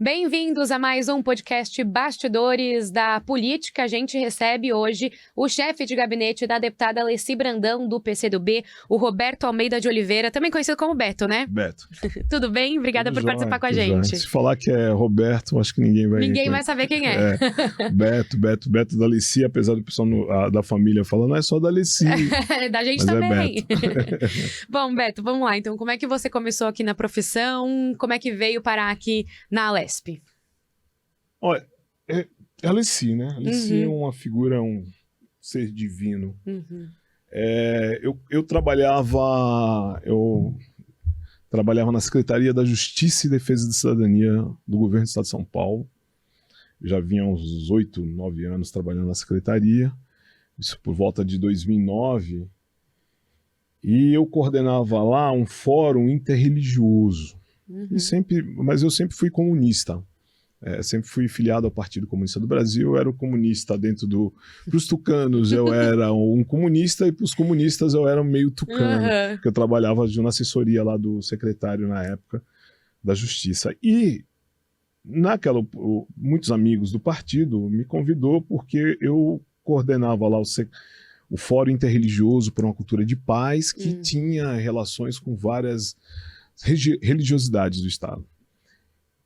Bem-vindos a mais um podcast Bastidores da Política. A gente recebe hoje o chefe de gabinete da deputada Alessi Brandão, do PCdoB, o Roberto Almeida de Oliveira, também conhecido como Beto, né? Beto. Tudo bem? Obrigada por participar com a Tudo gente. jóia. Se falar que é Roberto, acho que ninguém vai... Ninguém vai saber quem é. Beto da Alessi, apesar do pessoal da família falar, não é só da Alessi. Da gente mas também. É Beto. Bom, Beto, vamos lá. Então, como é que você começou aqui na profissão? Como é que veio parar aqui na Alesp? Olha, é Alessi, né? Alessi é uma figura, um ser divino. Eu trabalhava na Secretaria da Justiça e Defesa da Cidadania do Governo do Estado de São Paulo. Eu já vinha há uns 8, 9 anos trabalhando na Secretaria, isso por volta de 2009, e eu coordenava lá um fórum interreligioso. Mas eu sempre fui comunista. Sempre fui filiado ao Partido Comunista do Brasil. Eu era o comunista para os tucanos eu era um comunista, e para os comunistas eu era meio tucano, porque eu trabalhava na assessoria lá do secretário na época da Justiça. E muitos amigos do partido me convidou porque eu coordenava lá o Fórum Interreligioso por uma Cultura de Paz, que tinha relações com várias religiosidades do Estado.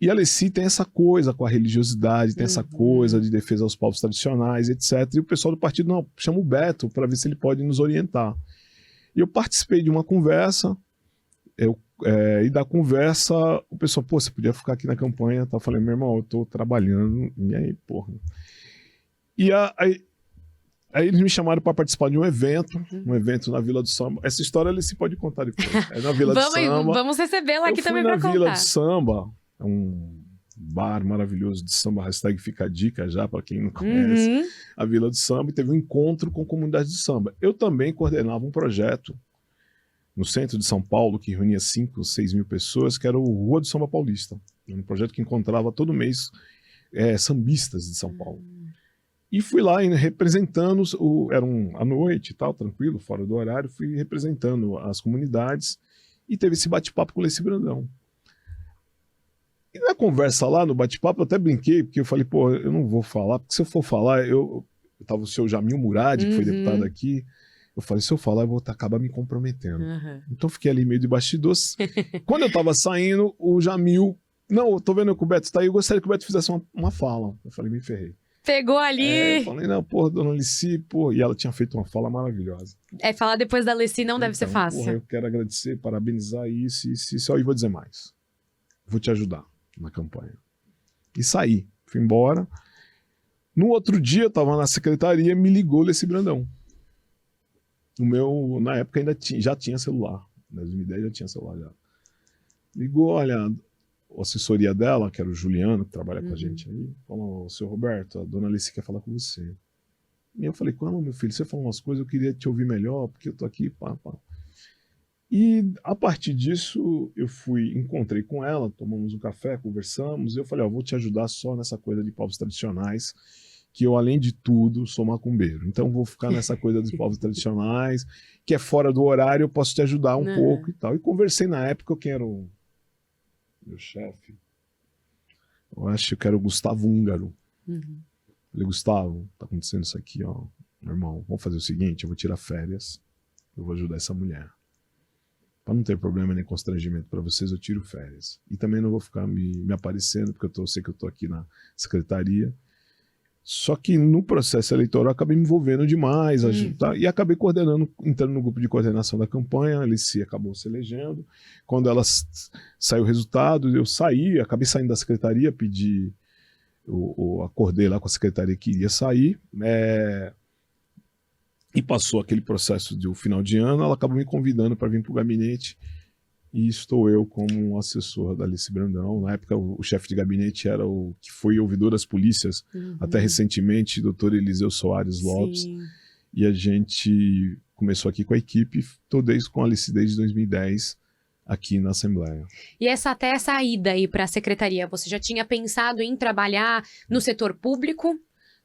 E a Alessi tem essa coisa com a religiosidade, tem essa coisa de defesa aos povos tradicionais, etc. E o pessoal do partido, não, chama o Beto para ver se ele pode nos orientar. E eu participei de uma conversa, e da conversa o pessoal, você podia ficar aqui na campanha? Eu falei, meu irmão, eu tô trabalhando, e aí, porra. E aí eles me chamaram para participar de um evento na Vila do Samba. Essa história a Alessi pode contar depois. É na Vila do Samba. Vamos recebê-la aqui também para contar. Eu fui na Vila do Samba, é um bar maravilhoso de samba, hashtag fica a dica já, para quem não conhece, a Vila do Samba, e teve um encontro com comunidades de samba. Eu também coordenava um projeto no centro de São Paulo, que reunia 5, 6 mil pessoas, que era o Rua do Samba Paulista. Um projeto que encontrava todo mês sambistas de São Paulo. E fui lá representando, à noite e tal, tranquilo, fora do horário, fui representando as comunidades e teve esse bate-papo com o Alessi Brandão. E na conversa lá, no bate-papo, eu até brinquei, porque eu falei, pô, eu não vou falar, porque se eu for falar, eu tava o seu Jamil Murad, que foi deputado aqui, eu falei, se eu falar, eu vou acabar me comprometendo. Então fiquei ali meio de bastidores. Quando eu tava saindo, o Jamil, não, eu tô vendo que o Beto tá aí, eu gostaria que o Beto fizesse uma fala. Eu falei, me ferrei. Pegou ali. Eu falei, não, porra, dona Alessi, pô, e ela tinha feito uma fala maravilhosa. Falar depois da Alessi não deve ser fácil. Porra, eu quero agradecer, parabenizar isso, e vou dizer mais. Vou te ajudar na campanha. E saí, fui embora. No outro dia, eu tava na secretaria, me ligou Alessi Brandão. Na época ainda já tinha celular. Em 2010 já tinha celular já. Ligou, olha, a assessoria dela, que era o Juliano, que trabalha com a gente aí, falou, seu Roberto, a dona Alessi quer falar com você. E eu falei, como, meu filho, você falou umas coisas, eu queria te ouvir melhor, porque eu tô aqui, pá. E a partir disso, eu encontrei com ela, tomamos um café, conversamos, e eu falei, vou te ajudar só nessa coisa de povos tradicionais, que eu, além de tudo, sou macumbeiro. Então, vou ficar nessa coisa dos povos tradicionais, que é fora do horário, eu posso te ajudar um pouco e tal. E conversei na época, quem era o meu chefe? Eu acho que era o Gustavo Húngaro. Falei, Gustavo, tá acontecendo isso aqui, ó. Meu irmão, vamos fazer o seguinte, eu vou tirar férias, eu vou ajudar essa mulher. Para não ter problema nem constrangimento para vocês, eu tiro férias. E também não vou ficar me aparecendo, porque eu sei que eu estou aqui na secretaria. Só que no processo eleitoral eu acabei me envolvendo demais, e acabei coordenando, entrando no grupo de coordenação da campanha. A Alessi acabou se elegendo. Quando ela saiu o resultado, eu acabei saindo da secretaria, acordei lá com a secretaria que iria sair, e passou aquele processo de final de ano, ela acabou me convidando para vir para o gabinete, e estou eu como um assessor da Alessi Brandão. Na época, o chefe de gabinete era o que foi ouvidor das polícias, até recentemente, doutor Eliseu Soares Lopes. Sim. E a gente começou aqui com a equipe, estou com a Alessi desde 2010, aqui na Assembleia. E até essa ida aí para a secretaria, você já tinha pensado em trabalhar no setor público?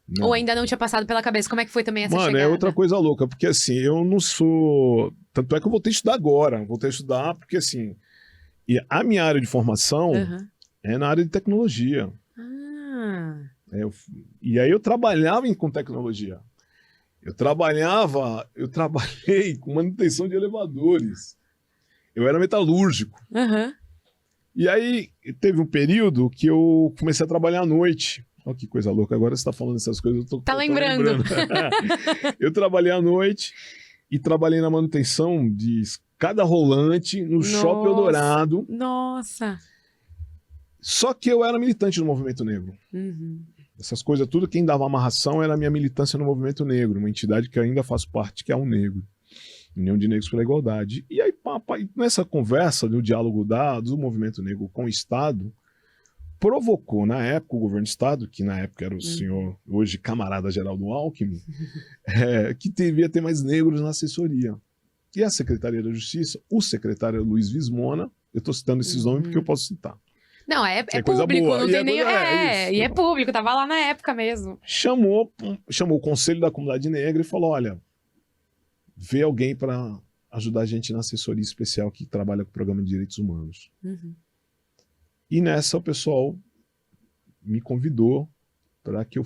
Não. Ou ainda não tinha passado pela cabeça? Como é que foi também essa chegada? É outra coisa louca, porque assim, eu não sou... Tanto é que eu voltei a estudar agora, porque assim, e a minha área de formação É na área de tecnologia. Ah, E aí eu trabalhava com tecnologia. Eu trabalhei com manutenção de elevadores. Eu era metalúrgico. aham. E aí teve um período que eu comecei a trabalhar à noite. Olha que coisa louca, agora você está falando essas coisas, eu Tá tô lembrando. Eu trabalhei à noite e trabalhei na manutenção de escada rolante no Shopping Eldorado. Nossa. Só que eu era militante do movimento negro. Uhum. Essas coisas, tudo quem dava amarração era a minha militância no movimento negro, uma entidade que ainda faço parte, que é a Negro, União de Negros pela Igualdade. E aí, nessa conversa do diálogo do movimento negro com o Estado, provocou, na época, o governo do Estado, que na época era o senhor, hoje camarada Geraldo Alckmin, que devia ter mais negros na assessoria. E a Secretaria da Justiça, o secretário Luiz Vismona, eu estou citando esses nomes porque eu posso citar, Não, é coisa público, boa. não E tem é nem. coisa- É, isso. e é público, tava lá na época mesmo. chamou o Conselho da Comunidade Negra e falou: olha, vê alguém para ajudar a gente na assessoria especial que trabalha com o programa de direitos humanos. Uhum. E nessa o pessoal me convidou para que eu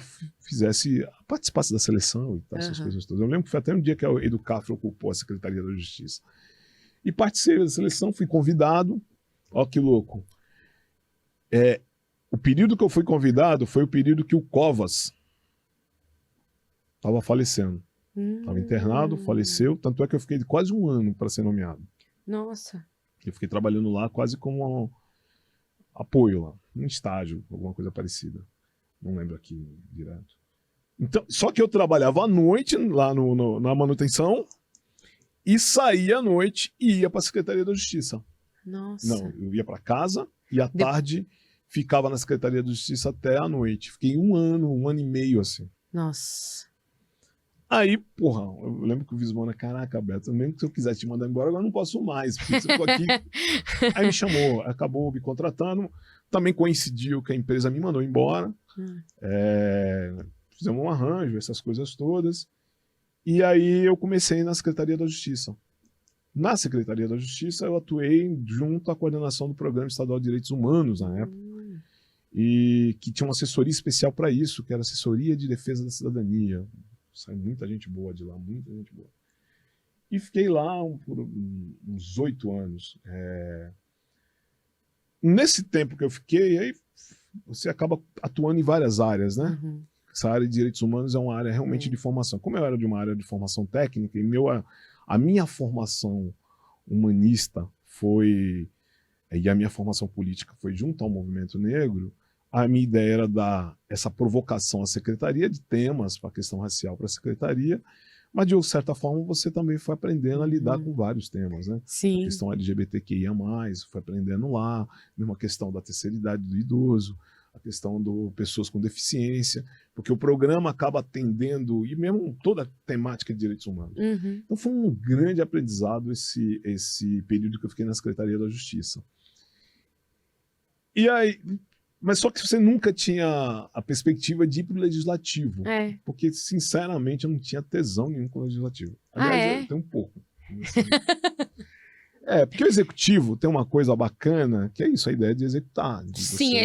participasse da seleção e tal, essas coisas todas. Eu lembro que foi até um dia que a Educafro ocupou a Secretaria da Justiça. E participei da seleção, fui convidado. Ó que louco. O período que eu fui convidado foi o período que o Covas estava falecendo. Estava internado, faleceu. Tanto é que eu fiquei quase um ano para ser nomeado. Nossa. Eu fiquei trabalhando lá quase como apoio lá, um estágio, alguma coisa parecida. Não lembro aqui direto. Então, só que eu trabalhava à noite lá na manutenção e saía à noite e ia para a Secretaria da Justiça. Nossa. Não, eu ia para casa e à tarde ficava na Secretaria da Justiça até à noite. Fiquei um ano e meio assim. Nossa. Aí, porra, eu lembro que o Vismona, caraca, Beto, mesmo que eu quisesse te mandar embora, agora eu não posso mais, porque você ficou aqui. Aí me chamou, acabou me contratando. Também coincidiu que a empresa me mandou embora. Fizemos um arranjo, essas coisas todas. E aí eu comecei na Secretaria da Justiça. Na Secretaria da Justiça, eu atuei junto à coordenação do Programa Estadual de Direitos Humanos, na época, e que tinha uma assessoria especial para isso, que era Assessoria de Defesa da Cidadania. Saiu muita gente boa de lá, muita gente boa. E fiquei lá por uns 8 anos. Nesse tempo que eu fiquei, aí você acaba atuando em várias áreas, né? Uhum. Essa área de direitos humanos é uma área realmente de formação. Como eu era de uma área de formação técnica, e a minha formação humanista e a minha formação política foi junto ao movimento negro, a minha ideia era dar essa provocação à secretaria de temas para a questão racial para a secretaria, mas de certa forma você também foi aprendendo a lidar com vários temas, né? Sim. A questão LGBTQIA+, foi aprendendo lá, mesmo a questão da terceira idade do idoso, a questão do pessoas com deficiência, porque o programa acaba atendendo, e mesmo toda a temática de direitos humanos. Uhum. Então foi um grande aprendizado esse período que eu fiquei na Secretaria da Justiça. E aí, mas só que você nunca tinha a perspectiva de ir para o legislativo, porque sinceramente eu não tinha tesão nenhum com o legislativo. Aliás, eu tenho um pouco. Porque o executivo tem uma coisa bacana, que é isso, a ideia de executar. Sim,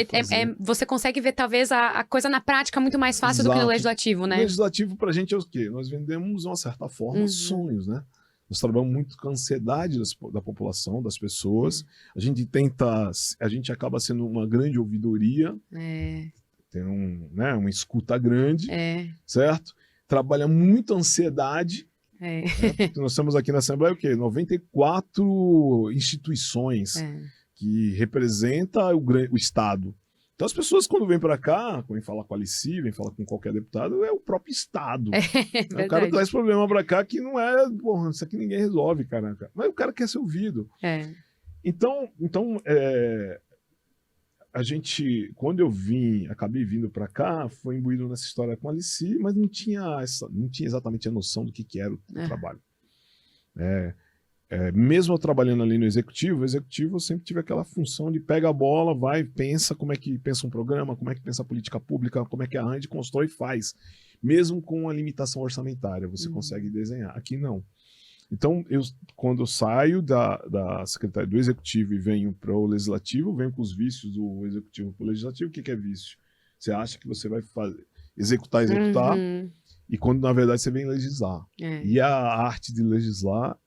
você consegue ver talvez a coisa na prática muito mais fácil do que no legislativo, né? O legislativo pra gente é o quê? Nós vendemos, de uma certa forma, sonhos, né? Nós trabalhamos muito com a ansiedade da população, das pessoas. A gente acaba sendo uma grande ouvidoria, tem uma escuta grande, certo? Trabalha muito a ansiedade. Nós temos aqui na Assembleia o quê? 94 instituições que representam o Estado. Então as pessoas quando vêm para cá, vêm falar com a Alici, vêm falar com qualquer deputado, é o próprio Estado. O cara traz problema para cá que não é, porra, isso aqui ninguém resolve, caraca. Mas o cara quer ser ouvido. Então a gente, quando eu acabei vindo para cá, foi imbuído nessa história com a Alici, mas não tinha exatamente a noção do que era o trabalho. Mesmo eu trabalhando ali no executivo eu sempre tive aquela função de pega a bola, vai, pensa como é que pensa um programa, como é que pensa a política pública, como é que arranja, constrói e faz. Mesmo com a limitação orçamentária, você consegue desenhar. Aqui não. Então, quando eu saio da secretaria do Executivo e venho para o Legislativo, venho com os vícios do Executivo para o Legislativo. O que é vício? Você acha que você vai executar, e quando, na verdade, você vem legislar. E a arte de legislar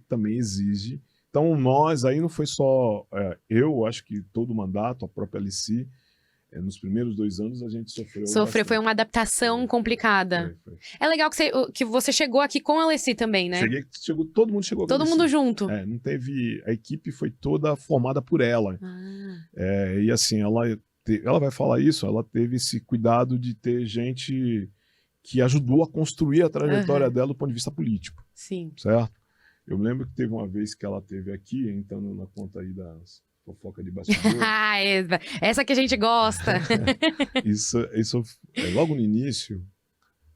também exige. Então, nós, aí não foi só eu, acho que todo o mandato, a própria Alicy, nos primeiros 2 anos a gente sofreu bastante. Foi uma adaptação complicada. Foi. É legal que você chegou aqui com a Alicy também, né? Todo mundo chegou com a Todo Alicy. mundo junto. Não teve... A equipe foi toda formada por ela. E assim, ela vai falar isso, ela teve esse cuidado de ter gente que ajudou a construir a trajetória dela do ponto de vista político. Sim. Certo? Eu me lembro que teve uma vez que ela esteve aqui, entrando na conta aí das fofoca de bastidor. Essa que a gente gosta. Isso logo no início,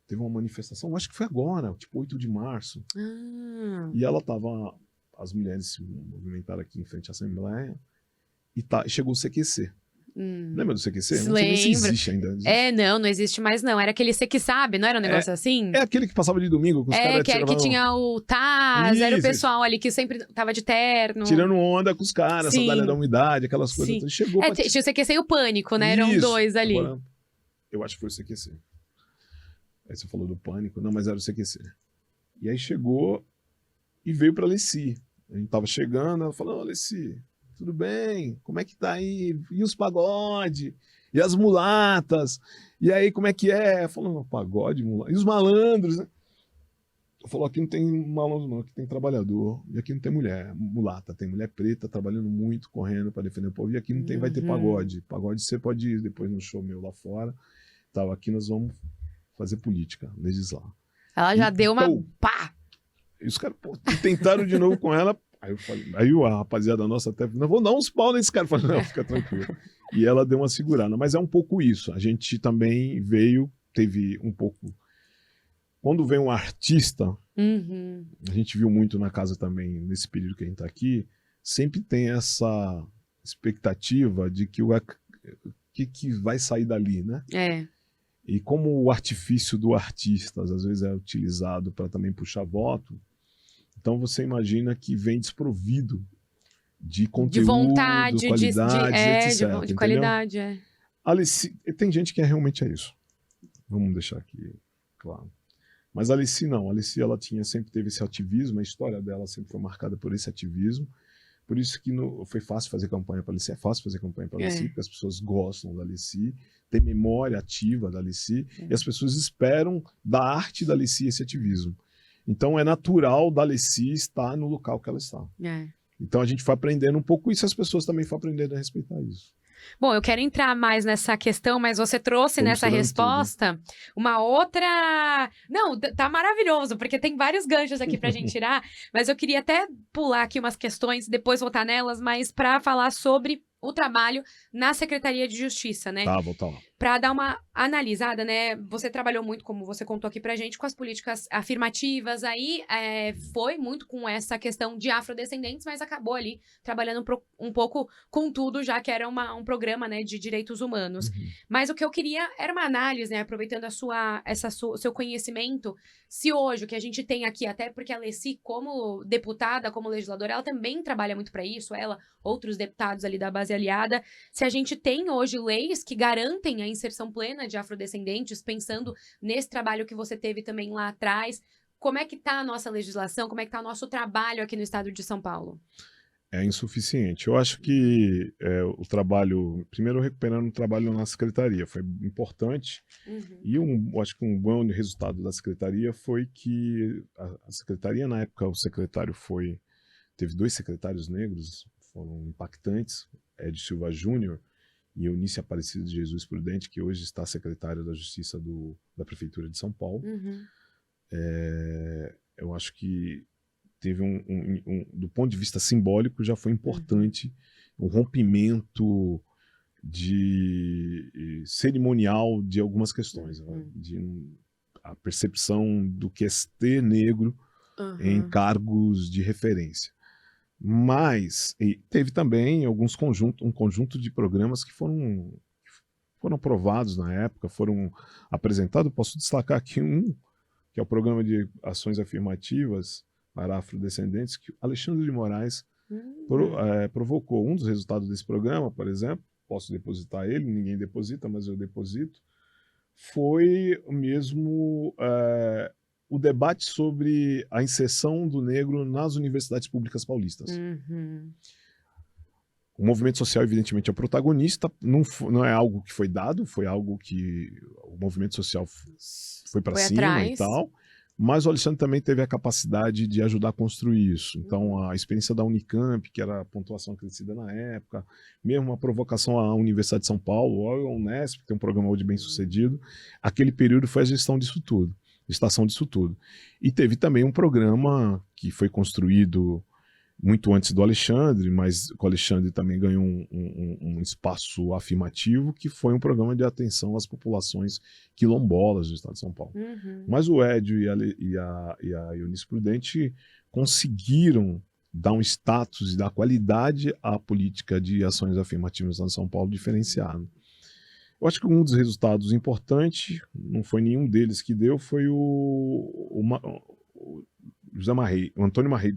teve uma manifestação, acho que foi agora, tipo 8 de março. E ela tava, as mulheres se movimentaram aqui em frente à Assembleia, e chegou o CQC. Lembra do CQC? Não sei nem se existe ainda. Não existe mais não. Era aquele Você Que Sabe, não era um negócio assim? É aquele que passava de domingo com os caras que tinha o Taz, era o pessoal ali que sempre tava de terno. Tirando onda com os caras, sandália da umidade, aquelas coisas. Então, chegou tinha o CQC e o Pânico, né? Eram 2 ali. Agora, eu acho que foi o CQC. Aí você falou do Pânico, não, mas era o CQC. E aí chegou e veio pra Alicy. A gente tava chegando, ela falou, Alicy, tudo bem? Como é que tá aí? E os pagode? E as mulatas? E aí, como é que é? Falou, pagode, mulata. E os malandros, né? Falou, aqui não tem malandro não, aqui tem trabalhador. E aqui não tem mulher mulata, tem mulher preta trabalhando muito, correndo para defender o povo. E aqui não tem, vai ter pagode. Pagode você pode ir depois no show meu lá fora. Tal, aqui nós vamos fazer política, legislar. Ela já deu uma pá! E os caras tentaram de novo com ela. Aí eu falei, aí a rapaziada nossa até, não vou dar uns pau nesse cara. Eu falei, não, fica tranquilo. E ela deu uma segurada. Mas é um pouco isso. A gente também teve um pouco... Quando vem um artista, a gente viu muito na casa também, nesse período que a gente tá aqui, sempre tem essa expectativa de que que vai sair dali, né? E como o artifício do artista, às vezes, é utilizado para também puxar voto, então você imagina que vem desprovido de conteúdo, de vontade, qualidade, etc. De qualidade, Alicy, tem gente que realmente é isso. Vamos deixar aqui claro. Mas a Alicy não. A Alicy, ela sempre teve esse ativismo, a história dela sempre foi marcada por esse ativismo. Por isso que foi fácil fazer campanha para a Alicy. É fácil fazer campanha para a Alicy, porque as pessoas gostam da Alicy, tem memória ativa da Alicy, e as pessoas esperam da arte da Alicy esse ativismo. Então é natural da Alicy estar no local que ela está. Então a gente foi aprendendo um pouco isso, as pessoas também foram aprendendo a respeitar isso. Bom, eu quero entrar mais nessa questão, mas você trouxe nessa resposta uma outra... Não, tá maravilhoso, porque tem vários ganchos aqui pra gente tirar, mas eu queria até pular aqui umas questões, depois voltar nelas, mas pra falar sobre o trabalho na Secretaria de Justiça, né? Tá, voltar lá. Para dar uma analisada, né? Você trabalhou muito, como você contou aqui pra gente, com as políticas afirmativas, aí foi muito com essa questão de afrodescendentes, mas acabou ali trabalhando um pouco com tudo, já que era um programa, né, de direitos humanos. Mas o que eu queria era uma análise, né, aproveitando o seu conhecimento, se hoje o que a gente tem aqui, até porque a Alicy, como deputada, como legisladora, ela também trabalha muito para isso, outros deputados ali da base aliada, se a gente tem hoje leis que garantem a inserção plena de afrodescendentes, pensando nesse trabalho que você teve também lá atrás, como é que está a nossa legislação, como é que está o nosso trabalho aqui no estado de São Paulo? É insuficiente. Eu acho que o trabalho, primeiro recuperando o trabalho na secretaria, foi importante, e eu acho que um bom resultado da secretaria foi que a secretaria, na época, o secretário teve 2 secretários negros, foram impactantes, Ed Silva Júnior e Eunice Aparecida de Jesus Prudente, que hoje está secretária da Justiça da Prefeitura de São Paulo. Eu acho que teve do ponto de vista simbólico, já foi importante um rompimento cerimonial de algumas questões, a percepção do que é ter negro em cargos de referência. Mas teve também um conjunto de programas que foram aprovados na época, foram apresentados. Posso destacar aqui que é o Programa de Ações Afirmativas para afrodescendentes, que Alexandre de Moraes provocou. Um dos resultados desse programa, por exemplo, posso depositar ele, ninguém deposita, mas eu deposito, foi mesmo o debate sobre a inserção do negro nas universidades públicas paulistas. O movimento social, evidentemente, é o protagonista, não é algo que foi dado, foi algo que o movimento social foi para cima atrás. E tal, mas o Alexandre também teve a capacidade de ajudar a construir isso. Então, a experiência da Unicamp, que era a pontuação acrescida na época, mesmo a provocação à Universidade de São Paulo, ou à Unesp, que tem um programa hoje bem-sucedido, aquele período foi a gestão disso tudo, estação disso tudo. E teve também um programa que foi construído muito antes do Alexandre, mas o Alexandre também ganhou um espaço afirmativo, que foi um programa de atenção às populações quilombolas do estado de São Paulo. Mas o Edio e a Eunice Prudente conseguiram dar um status e dar qualidade à política de ações afirmativas no estado de São Paulo diferenciado. Eu acho que um dos resultados importantes, não foi nenhum deles que deu, foi o José Marrei, o Antônio Marrei.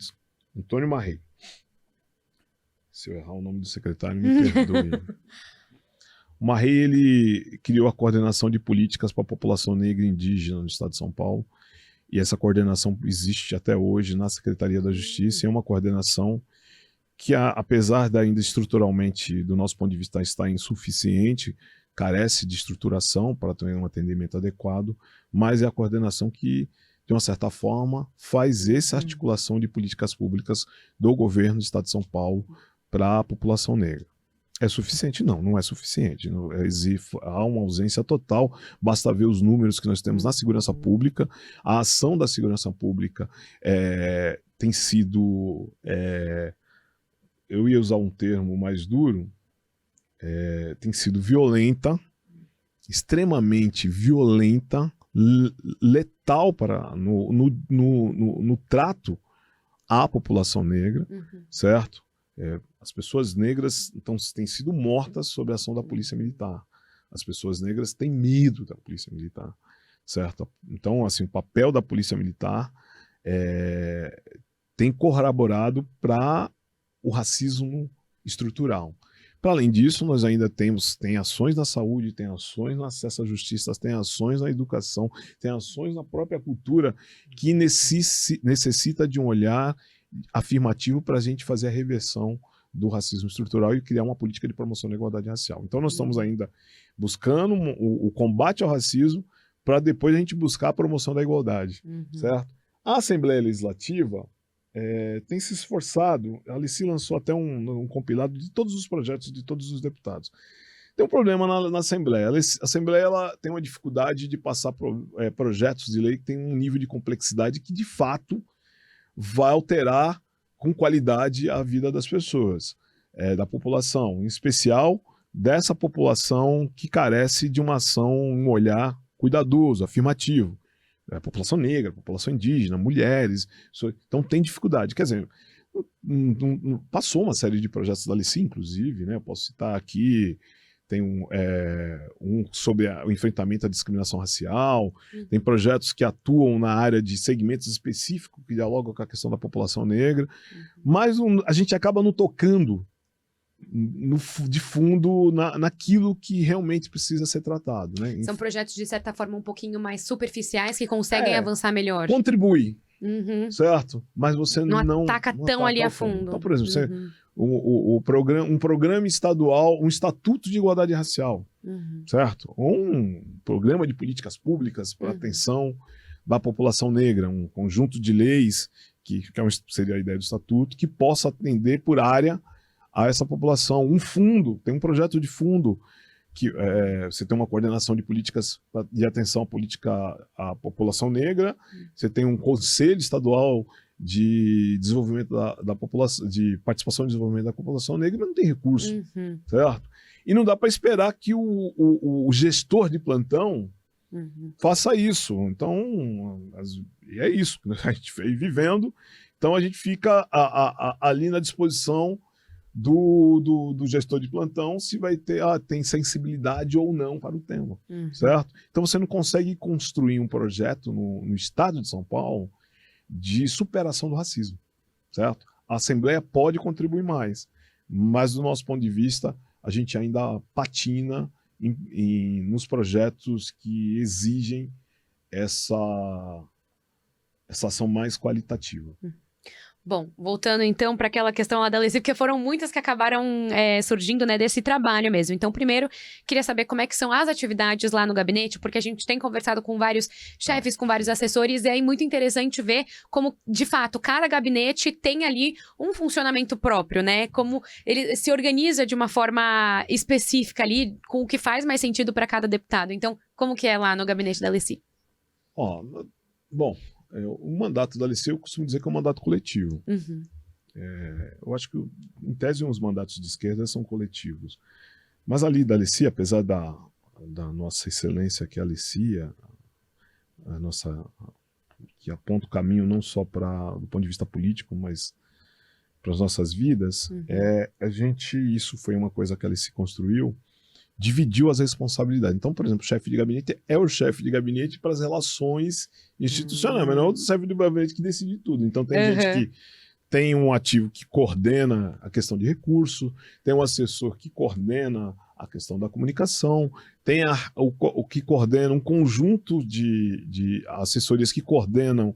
Se eu errar o nome do secretário, me perdoe. O Marrei, ele criou a coordenação de políticas para a população negra e indígena no estado de São Paulo, e essa coordenação existe até hoje na Secretaria da Justiça, e é uma coordenação que, apesar de ainda estruturalmente, do nosso ponto de vista, estar insuficiente, carece de estruturação para ter um atendimento adequado, mas é a coordenação que, de uma certa forma, faz essa articulação de políticas públicas do governo do estado de São Paulo para a população negra. É suficiente? Não, não é suficiente. Há uma ausência total, basta ver os números que nós temos na segurança pública. A ação da segurança pública tem sido, eu ia usar um termo mais duro, tem sido violenta, extremamente violenta, letal no trato à população negra, certo? As pessoas negras têm sido mortas sob a ação da polícia militar. As pessoas negras têm medo da polícia militar, certo? Então, assim, o papel da polícia militar tem corroborado para o racismo estrutural. Para além disso, nós ainda tem ações na saúde, tem ações no acesso à justiça, tem ações na educação, tem ações na própria cultura que necessita de um olhar afirmativo para a gente fazer a reversão do racismo estrutural e criar uma política de promoção da igualdade racial. Então nós estamos ainda buscando o combate ao racismo para depois a gente buscar a promoção da igualdade, certo? A Assembleia Legislativa tem se esforçado, a Alici lançou até um compilado de todos os projetos de todos os deputados. Tem um problema na Assembleia. A Assembleia ela tem uma dificuldade de passar projetos de lei que tem um nível de complexidade que, de fato, vai alterar com qualidade a vida das pessoas, da população, em especial dessa população que carece de uma ação, um olhar cuidadoso, afirmativo. A população negra, a população indígena, mulheres. Então tem dificuldade. Quer dizer, passou uma série de projetos da Alici, inclusive, né? Eu posso citar aqui, tem um sobre o enfrentamento à discriminação racial, tem projetos que atuam na área de segmentos específicos que dialogam com a questão da população negra, mas a gente acaba não tocando de fundo naquilo que realmente precisa ser tratado, né? São projetos, de certa forma, um pouquinho mais superficiais que conseguem avançar melhor. Contribui, certo? Mas você não ataca tão ali a fundo. Então, por exemplo, um programa estadual, um estatuto de igualdade racial, certo? Ou um programa de políticas públicas para atenção da população negra, um conjunto de leis, que seria a ideia do estatuto, que possa atender por área a essa população. Um fundo, tem um projeto de fundo, que você tem uma coordenação de políticas de atenção à população negra, você tem um conselho estadual de desenvolvimento da população, de participação e desenvolvimento da população negra, mas não tem recurso, certo? E não dá para esperar que o gestor de plantão faça isso. Então, é isso que a gente veio vivendo. Então, a gente fica ali na disposição do gestor de plantão se vai tem sensibilidade ou não para o tema, certo? Então, você não consegue construir um projeto no estado de São Paulo de superação do racismo, certo? A Assembleia pode contribuir mais, mas do nosso ponto de vista, a gente ainda patina nos projetos que exigem essa ação mais qualitativa. Bom, voltando então para aquela questão lá da Alessi, porque foram muitas que acabaram surgindo, né, desse trabalho mesmo. Então, primeiro, queria saber como é que são as atividades lá no gabinete, porque a gente tem conversado com vários chefes, com vários assessores, e é muito interessante ver como, de fato, cada gabinete tem ali um funcionamento próprio, né? Como ele se organiza de uma forma específica ali, com o que faz mais sentido para cada deputado. Então, como que é lá no gabinete da Alessi? Bom, o mandato da Alessi, eu costumo dizer que é um mandato coletivo. Uhum. Eu acho que, em tese, os mandatos de esquerda são coletivos. Mas ali da Alessi, apesar da nossa excelência, que é a Alessi, a nossa, que aponta o caminho não só do ponto de vista político, mas para as nossas vidas, isso foi uma coisa que a Alessi construiu, dividiu as responsabilidades. Então, por exemplo, o chefe de gabinete é o chefe de gabinete para as relações institucionais, mas não é o chefe de gabinete que decide tudo. Então, tem gente que tem um ativo que coordena a questão de recurso, tem um assessor que coordena a questão da comunicação, tem o que coordena um conjunto de assessorias que coordenam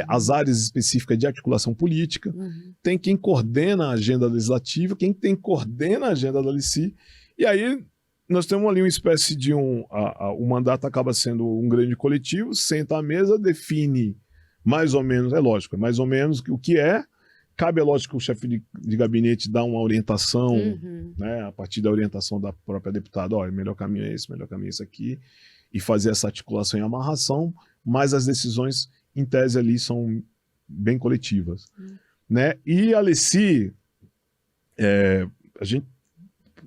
as áreas específicas de articulação política, tem quem coordena a agenda legislativa, quem coordena a agenda da Alessi, e aí nós temos ali uma espécie de o mandato acaba sendo um grande coletivo, senta à mesa, define mais ou menos, é lógico, mais ou menos o que cabe, é lógico, que o chefe de gabinete dá uma orientação, né, a partir da orientação da própria deputada, olha, melhor caminho é esse aqui, e fazer essa articulação e amarração, mas as decisões, em tese, ali são bem coletivas. Né? E a Alessi, a gente,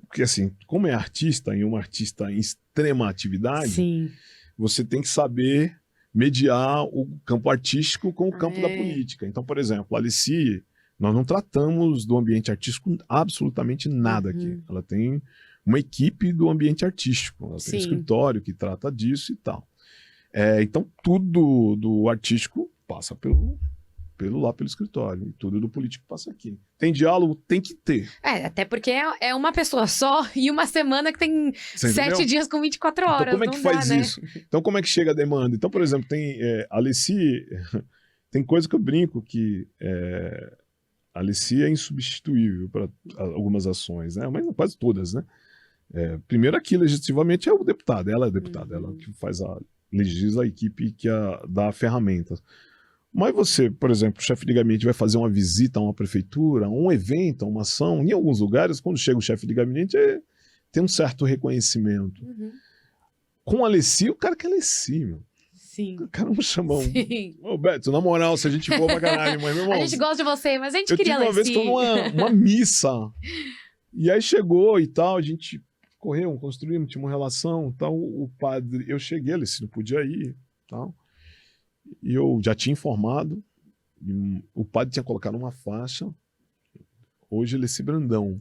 porque assim, como é artista, e uma artista em extrema atividade, Sim. Você tem que saber mediar o campo artístico com o campo da política. Então, por exemplo, a Alessi, nós não tratamos do ambiente artístico absolutamente nada aqui. Ela tem uma equipe do ambiente artístico, ela tem um escritório que trata disso e tal. Então, tudo do artístico passa pelo escritório, e tudo do político passa aqui. Tem diálogo? Tem que ter. Até porque é uma pessoa só e uma semana que tem 7 dias com 24 horas. Então, como é que faz isso? Então, como é que chega a demanda? Então, por exemplo, tem a Alessi, tem coisa que eu brinco que a Alessi é insubstituível para algumas ações, né? Mas quase todas, né? Primeiro aqui, legislativamente, é o deputado. Ela é a deputada, ela que legisla a equipe que dá ferramentas. Mas você, por exemplo, o chefe de gabinete vai fazer uma visita a uma prefeitura, um evento, uma ação, em alguns lugares, quando chega o chefe de gabinete, tem um certo reconhecimento. Com a Alessi, o cara quer Alessi, meu. Sim. O cara não chama Ô, Beto, na moral, se a gente for pra caralho, mas, meu irmão... A gente gosta de você, mas a gente queria Alessi. Eu tive uma vez que foi uma missa, e aí chegou e tal, a gente correu, construímos, tinha uma relação, tal, o padre... Eu cheguei, Alessi, não podia ir, tal... E eu já tinha informado, o padre tinha colocado uma faixa, hoje Alessi Brandão.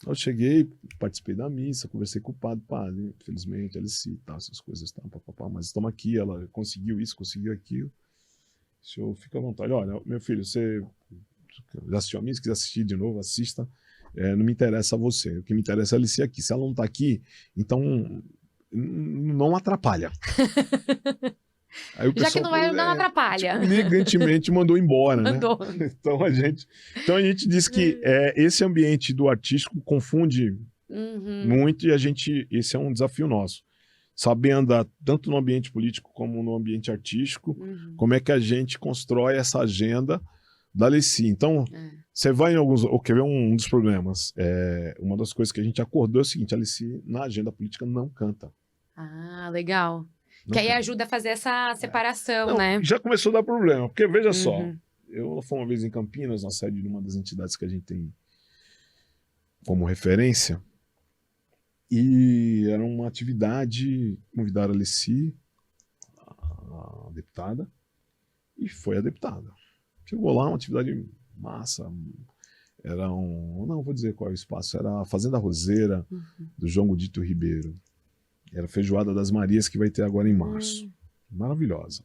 Eu cheguei, participei da missa, conversei com o padre, infelizmente, Alessi, tá, essas coisas, tá, papapá, mas estamos aqui, ela conseguiu isso, conseguiu aquilo. O senhor fica à vontade. Olha, meu filho, você já assistiu a missa, se quiser assistir de novo, assista. Não me interessa você, o que me interessa é a Alessi aqui. Se ela não está aqui, então não atrapalha. Aí o já que não atrapalha. Tipo, elegantemente mandou embora, né? Então a gente diz que esse ambiente do artístico confunde muito, e esse é um desafio nosso. Saber andar tanto no ambiente político como no ambiente artístico, como é que a gente constrói essa agenda da Alessi. Então, você vai em alguns... Quer ver um dos problemas? Uma das coisas que a gente acordou é o seguinte: a Alessi, na agenda política, não canta. Ah, legal. Que aí ajuda a fazer essa separação, né? Já começou a dar problema, porque veja só, eu fui uma vez em Campinas, na sede de uma das entidades que a gente tem como referência, e era uma atividade, convidaram a Alessi, a deputada, e foi a deputada. Chegou lá, uma atividade massa, não vou dizer qual é o espaço, era a Fazenda Roseira, do João Godito Ribeiro. Era a Feijoada das Marias, que vai ter agora em março. Maravilhosa.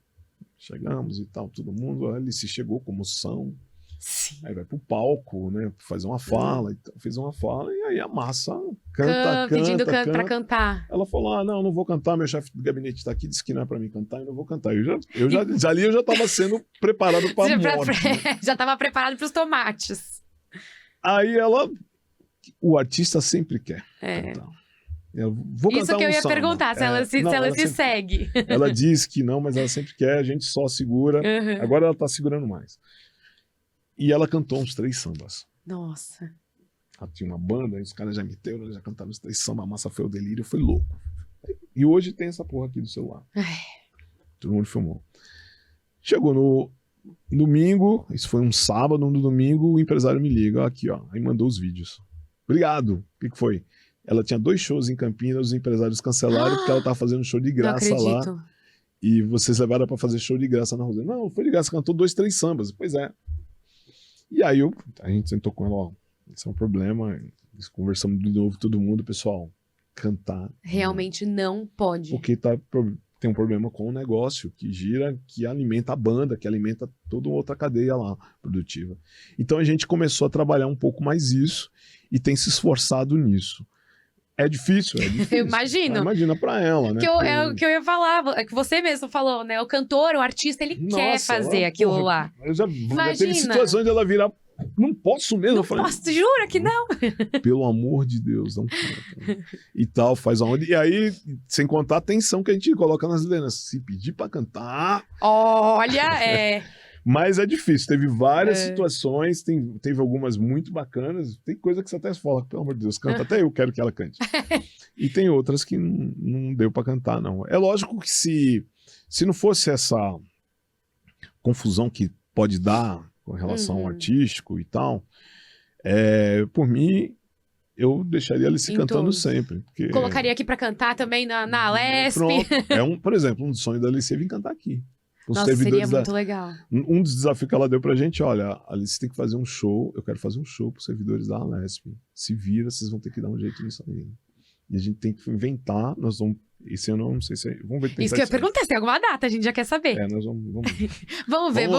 Chegamos e tal, todo mundo, a Alice chegou, comoção. Sim. Aí vai pro palco, né, fazer uma fala, então, fez uma fala, e aí a massa canta, Pedindo pra canta. cantar. Ela falou, não vou cantar, meu chefe do gabinete tá aqui, disse que não é pra mim cantar, eu não vou cantar. Ali eu já tava sendo preparado pra morte. Né? Já tava preparado pros tomates. Aí o artista sempre quer cantar. Vou Isso cantar que eu ia samba. perguntar, se ela se segue. Ela diz que não, mas ela sempre quer, a gente só segura. Uhum. Agora ela tá segurando mais. E ela cantou uns 3 sambas. Nossa. Ela tinha uma banda, os caras já meteram, já cantaram os 3 sambas, a massa foi o delírio, foi louco. E hoje tem essa porra aqui do celular. Todo mundo filmou. Chegou no domingo, isso foi um sábado, no domingo, o empresário me liga, aqui ó, aí mandou os vídeos. Obrigado. O que foi? Ela tinha 2 shows em Campinas, os empresários cancelaram porque ela tava fazendo show de graça lá. E vocês levaram pra fazer show de graça na Rosana. Não, foi de graça, cantou 2, 3 sambas. Pois é. E aí a gente sentou com ela, ó, isso é um problema, conversamos de novo todo mundo, pessoal, cantar. Realmente não pode. Porque tem um problema com o negócio que gira, que alimenta a banda, que alimenta toda outra cadeia lá produtiva. Então a gente começou a trabalhar um pouco mais isso e tem se esforçado nisso. É difícil. Eu imagino. Imagina pra ela, né? É o que eu ia falar, é que você mesmo falou, né? O cantor, o artista, ele quer fazer aquilo lá. Eu já teve situações de ela virar, não posso mesmo. Não posso, jura que não? Pelo amor de Deus, não canta. E tal, faz aonde. E aí, sem contar a tensão que a gente coloca nas letras. Se pedir pra cantar... Olha, Mas é difícil, teve várias situações, teve algumas muito bacanas, tem coisa que você até fala, pelo amor de Deus, canta, até eu quero que ela cante. E tem outras que não deu pra cantar, não. É lógico que se não fosse essa confusão que pode dar com relação ao artístico e tal, por mim, eu deixaria ela se cantando todos. Sempre. Porque... Colocaria aqui pra cantar também na Alesp. Pronto. Por exemplo, um sonho da Alice é vir cantar aqui. Nossa, seria muito legal. Um dos desafios que ela deu pra gente, olha, Alice tem que fazer um show, eu quero fazer um show pros servidores da Alesp. Se vira, vocês vão ter que dar um jeito nisso aí. E a gente tem que inventar, nós vamos... Esse ano eu não sei se... Vamos ver. Isso que eu ia perguntar, se tem alguma data, a gente já quer saber. Nós vamos vamos ver.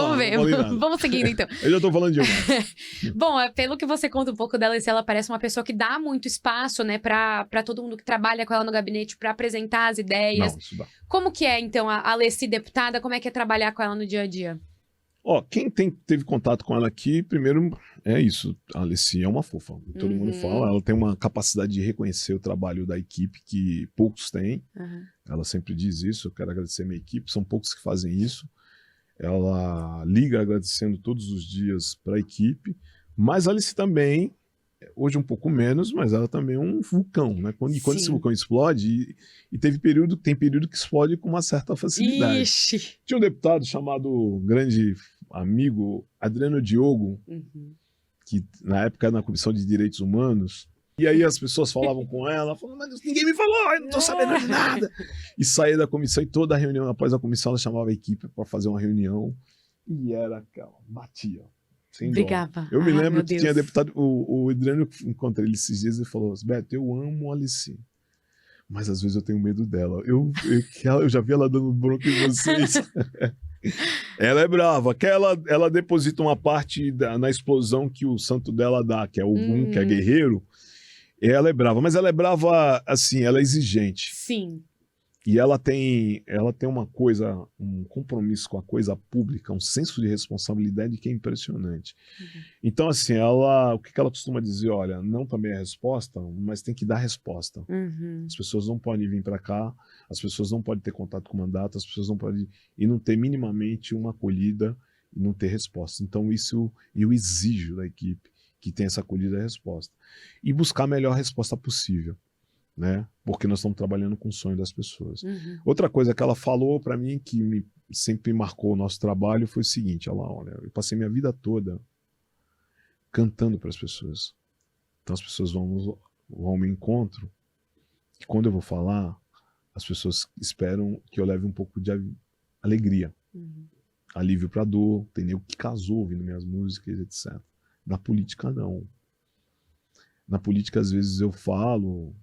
Vamos seguindo, então. Eu já tô falando demais. Bom, pelo que você conta um pouco dela, ela parece uma pessoa que dá muito espaço, né, pra todo mundo que trabalha com ela no gabinete, pra apresentar as ideias. Não, isso dá. Como que é, então, a Alessi deputada, como é que é trabalhar com ela no dia a dia? Quem teve contato com ela aqui, primeiro, é isso. A Alessi é uma fofa. Todo mundo fala. Ela tem uma capacidade de reconhecer o trabalho da equipe que poucos têm. Ela sempre diz isso. Eu quero agradecer a minha equipe. São poucos que fazem isso. Ela liga agradecendo todos os dias para a equipe. Mas a Alessi também, hoje um pouco menos, mas ela também é um vulcão, né? Quando esse vulcão explode, e tem período que explode com uma certa facilidade. Ixi. Tinha um deputado chamado grande amigo Adriano Diogo, que na época era na Comissão de Direitos Humanos, e aí as pessoas falavam com ela, falando, mas ninguém me falou, eu não tô sabendo de nada. E saía da comissão, e toda a reunião, após a comissão, ela chamava a equipe para fazer uma reunião, e era aquela, batia. Brigava. Eu me lembro que tinha deputado, o Adriano, encontrei ele esses dias, e falou, Beto, eu amo a Alice, mas às vezes eu tenho medo dela. Eu já vi ela dando bronca em vocês. Ela é brava, que ela deposita uma parte na explosão que o santo dela dá, que é Ogum, que é guerreiro. Ela é brava, mas ela é brava, assim, ela é exigente. Sim. E ela tem uma coisa, um compromisso com a coisa pública, um senso de responsabilidade que é impressionante. Então, assim, o que ela costuma dizer? Olha, não também é resposta, mas tem que dar resposta. As pessoas não podem vir para cá, as pessoas não podem ter contato com o mandato, as pessoas não podem... E não ter minimamente uma acolhida e não ter resposta. Então, isso eu exijo da equipe, que tenha essa acolhida e resposta. E buscar a melhor resposta possível. Né? Porque nós estamos trabalhando com o sonho das pessoas. Outra coisa que ela falou para mim que sempre marcou o nosso trabalho foi o seguinte, olha, eu passei minha vida toda cantando para as pessoas. Então as pessoas vão ao meu encontro e quando eu vou falar, as pessoas esperam que eu leve um pouco de alegria, alívio para dor, entendeu? Que casou ouvindo minhas músicas, etc. Na política não. Na política às vezes eu falo...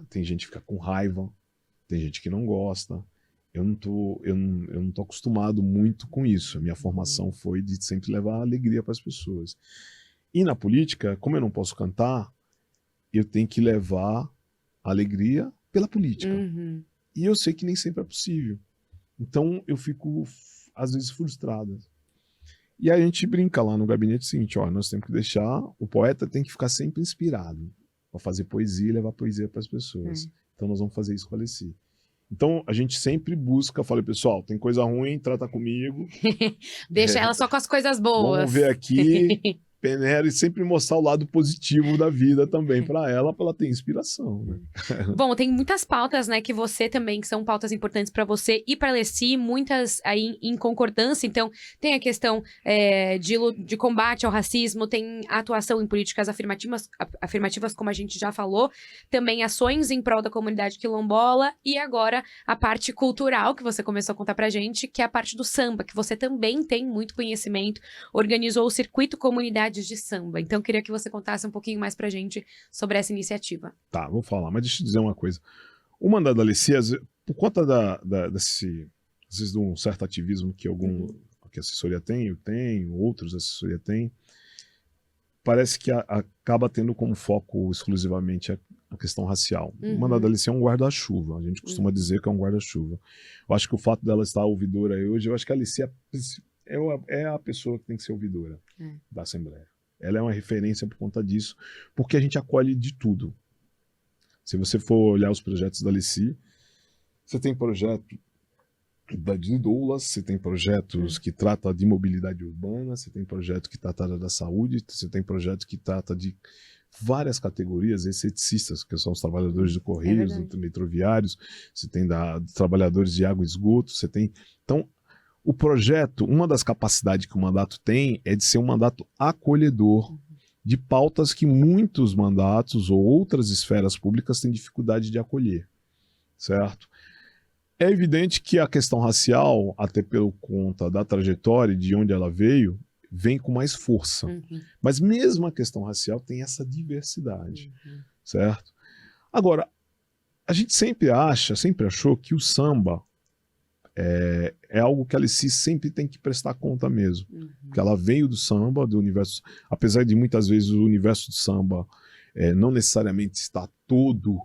tem gente que fica com raiva, tem gente que não gosta, eu não tô acostumado muito com isso. A minha formação foi de sempre levar alegria para as pessoas. E na política, como eu não posso cantar, eu tenho que levar alegria pela política. Uhum. E eu sei que nem sempre é possível. Então eu fico, às vezes, frustrado. E aí a gente brinca lá no gabinete o seguinte, ó, nós temos que deixar, o poeta tem que ficar sempre inspirado para fazer poesia e levar poesia para as pessoas. Então nós vamos fazer isso com a Alessi. Então a gente sempre busca, fala, pessoal, tem coisa ruim, trata comigo. Deixa ela só com as coisas boas. Vamos ver aqui, peneira e sempre mostrar o lado positivo da vida também para ela ter inspiração, né? Bom, tem muitas pautas, né, que você também, que são pautas importantes para você e para Alessi, muitas aí em concordância. Então, tem a questão de combate ao racismo, tem a atuação em políticas afirmativas, como a gente já falou, também ações em prol da comunidade quilombola e agora a parte cultural, que você começou a contar pra gente, que é a parte do samba, que você também tem muito conhecimento, organizou o Circuito Comunidades de Samba. Então, eu queria que você contasse um pouquinho mais pra gente sobre essa iniciativa. Tá, vou falar, mas deixa eu dizer uma coisa. O mandato da Alessi, por conta desse, às vezes, de um certo ativismo que que a assessoria tem, eu tenho, outros a assessoria tem, parece que acaba tendo como foco exclusivamente a questão racial. O mandato da Alessi é um guarda-chuva, a gente costuma dizer que é um guarda-chuva. Eu acho que o fato dela estar ouvidora aí hoje, eu acho que a Alessi é a pessoa que tem que ser ouvidora da Assembleia. Ela é uma referência por conta disso, porque a gente acolhe de tudo. Se você for olhar os projetos da Alessi, você tem projeto de doulas, você tem projetos que tratam de mobilidade urbana, você tem projeto que trata da saúde, você tem projeto que trata de várias categorias esteticistas, que são os trabalhadores do Correios, metroviários, você tem trabalhadores de água e esgoto, você tem... Então, o projeto, uma das capacidades que o mandato tem é de ser um mandato acolhedor de pautas que muitos mandatos ou outras esferas públicas têm dificuldade de acolher, certo? É evidente que a questão racial, até pelo conta da trajetória de onde ela veio, vem com mais força. Mas mesmo a questão racial tem essa diversidade, certo? Agora, a gente sempre achou que o samba é algo que a Alessi sempre tem que prestar conta mesmo. Porque ela veio do samba, do universo, apesar de muitas vezes o universo do samba não necessariamente estar todo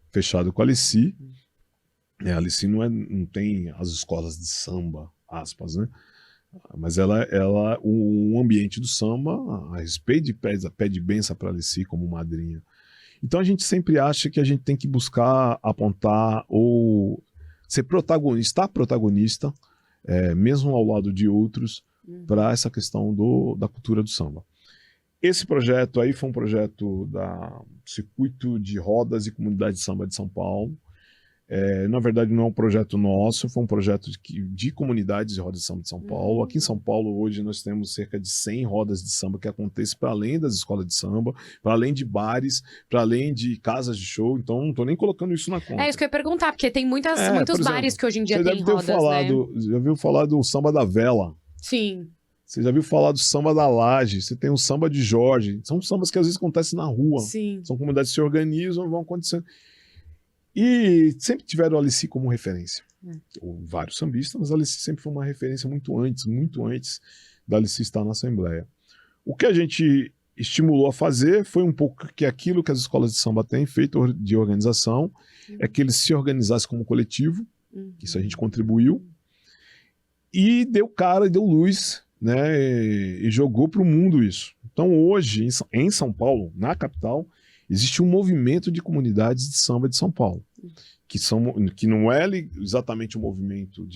fechado com a Alessi. A Alessi não tem as escolas de samba, aspas, né? Mas o ambiente do samba, a respeito pede benção para a Alessi como madrinha. Então a gente sempre acha que a gente tem que buscar apontar ou ser protagonista, mesmo ao lado de outros, para essa questão da cultura do samba. Esse projeto aí foi um projeto do Circuito de Rodas e Comunidade de Samba de São Paulo. Na verdade, não é um projeto nosso, foi um projeto de comunidades de rodas de samba de São Paulo. Aqui em São Paulo, hoje, nós temos cerca de 100 rodas de samba que acontecem para além das escolas de samba, para além de bares, para além de casas de show. Então, não estou nem colocando isso na conta. É isso que eu ia perguntar, porque tem muitos exemplo, bares que hoje em dia tem rodas, né? Já viu falar do samba da vela? Sim. Você já viu falar do samba da laje? Você tem o samba de Jorge. São sambas que às vezes acontecem na rua. Sim. São comunidades que se organizam e vão acontecendo. E sempre tiveram a Alessi como referência. Ou vários sambistas, mas a Alessi sempre foi uma referência muito antes da Alessi estar na Assembleia. O que a gente estimulou a fazer foi um pouco que aquilo que as escolas de samba têm feito de organização, é que eles se organizassem como coletivo, isso a gente contribuiu, e deu luz, né, e jogou para o mundo isso. Então hoje, em São Paulo, na capital, existe um movimento de comunidades de samba de São Paulo, que não é exatamente o movimento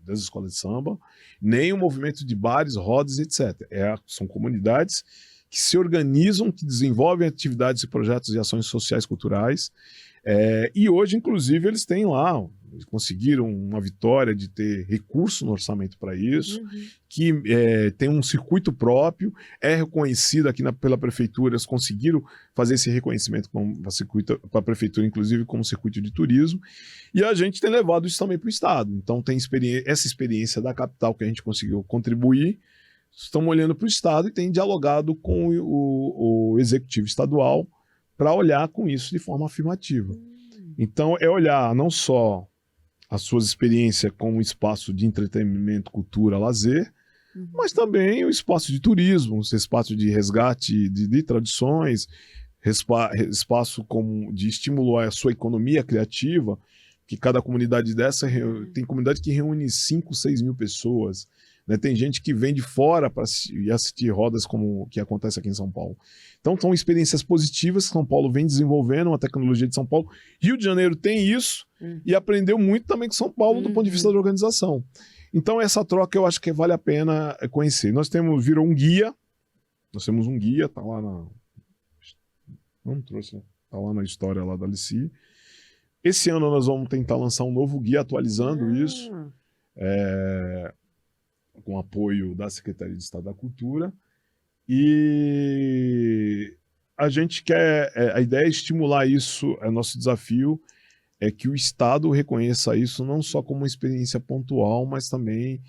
das escolas de samba, nem o movimento de bares, rodas, etc. São comunidades que se organizam, que desenvolvem atividades e projetos e ações sociais culturais, e hoje, inclusive, eles têm lá, conseguiram uma vitória de ter recurso no orçamento para isso, que tem um circuito próprio, é reconhecido aqui pela prefeitura, eles conseguiram fazer esse reconhecimento para a prefeitura, inclusive como circuito de turismo, e a gente tem levado isso também para o estado. Então tem essa experiência da capital que a gente conseguiu contribuir, estamos olhando para o estado e tem dialogado com o executivo estadual para olhar com isso de forma afirmativa. Então é olhar não só as suas experiências como espaço de entretenimento, cultura, lazer, mas também o espaço de turismo, o espaço de resgate de tradições, espaço como de estímulo à sua economia criativa, que cada comunidade dessa tem comunidade que reúne 5, 6 mil pessoas, né? Tem gente que vem de fora para assistir rodas como o que acontece aqui em São Paulo. Então são experiências positivas que São Paulo vem desenvolvendo, uma tecnologia de São Paulo. Rio de Janeiro tem isso e aprendeu muito também com São Paulo do ponto de vista da organização. Então essa troca eu acho que vale a pena conhecer. Virou um guia, nós temos um guia, tá lá na... Não trouxe, né? Tá lá na história lá da Alici. Esse ano nós vamos tentar lançar um novo guia atualizando isso, com apoio da Secretaria de Estado da Cultura. E a gente quer, a ideia é estimular isso, nosso desafio é que o Estado reconheça isso não só como uma experiência pontual, mas também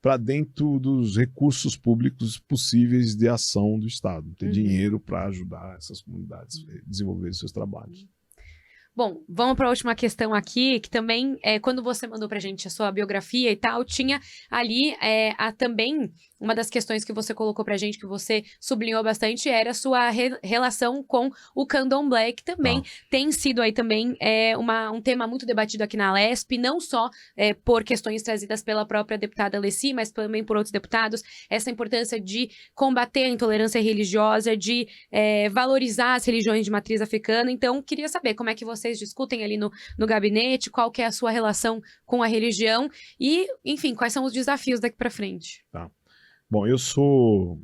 para dentro dos recursos públicos possíveis de ação do Estado, ter dinheiro para ajudar essas comunidades a desenvolver seus trabalhos. Bom, vamos para a última questão aqui, que também, quando você mandou para a gente a sua biografia e tal, tinha ali também uma das questões que você colocou para a gente, que você sublinhou bastante, era a sua relação com o candomblé, que também tem sido aí também um tema muito debatido aqui na Alesp, não só por questões trazidas pela própria deputada Alessi, mas também por outros deputados, essa importância de combater a intolerância religiosa, de valorizar as religiões de matriz africana. Então, queria saber como é que vocês discutem ali no gabinete, qual que é a sua relação com a religião e, enfim, quais são os desafios daqui para frente. Tá. Bom, eu estou